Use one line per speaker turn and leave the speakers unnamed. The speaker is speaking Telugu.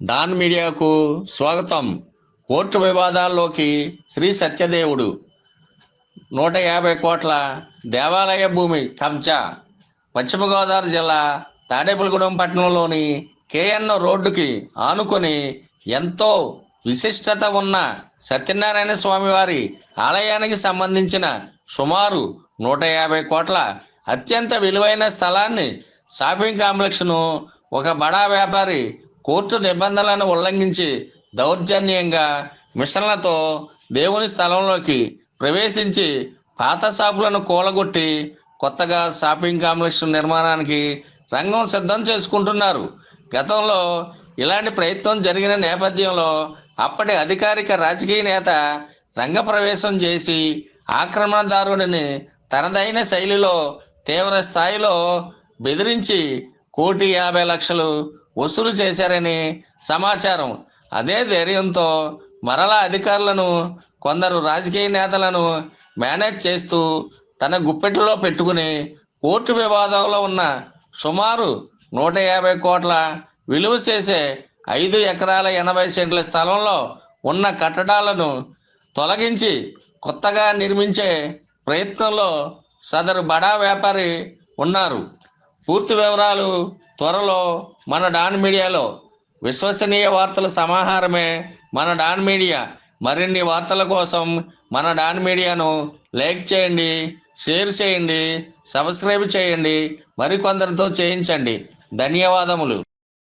డాన్ మీడియాకు స్వాగతం. కోర్టు వివాదాల్లోకి శ్రీ సత్యదేవుడు 150 కోట్ల దేవాలయ భూమి కబ్జా. పశ్చిమ గోదావరి జిల్లా తాడేపల్లిగూడెం పట్టణంలోని కేఎన్ రోడ్డుకి ఆనుకొని ఎంతో విశిష్టత ఉన్న సత్యనారాయణ స్వామి వారి ఆలయానికి సంబంధించిన సుమారు 150 కోట్ల అత్యంత విలువైన స్థలాన్ని షాపింగ్ కాంప్లెక్స్ను ఒక బడా వ్యాపారి కోర్టు నిబంధనలను ఉల్లంఘించి దౌర్జన్యంగా మిషన్లతో దేవుని స్థలంలోకి ప్రవేశించి పాత షాపులను కూలగొట్టి కొత్తగా షాపింగ్ కాంప్లెక్స్ నిర్మాణానికి రంగం సిద్ధం చేసుకుంటున్నారు. గతంలో ఇలాంటి ప్రయత్నం జరిగిన నేపథ్యంలో అప్పటి అధికారిక రాజకీయ నేత రంగప్రవేశం చేసి ఆక్రమణదారుడిని తనదైన శైలిలో తీవ్ర స్థాయిలో బెదిరించి 1,50,00,000 వసూలు చేశారని సమాచారం. అదే ధైర్యంతో మరలా అధికారులను కొందరు రాజకీయ నేతలను మేనేజ్ చేస్తూ తన గుప్పెట్లో పెట్టుకుని కోర్టు వివాదంలో ఉన్న సుమారు 150 కోట్ల విలువ చేసే 5 ఎకరాల 80 సెంట్ల స్థలంలో ఉన్న కట్టడాలను తొలగించి కొత్తగా నిర్మించే ప్రయత్నంలో సదరు బడా వ్యాపారి ఉన్నారు. పూర్తి వివరాలు త్వరలో మన డాన్ మీడియాలో. విశ్వసనీయ వార్తల సమాహారమే మన డాన్ మీడియా. మరిన్ని వార్తల కోసం మన డాన్ మీడియాను లైక్ చేయండి, షేర్ చేయండి, సబ్స్క్రైబ్ చేయండి, మరికొందరితో చేయించండి. ధన్యవాదములు.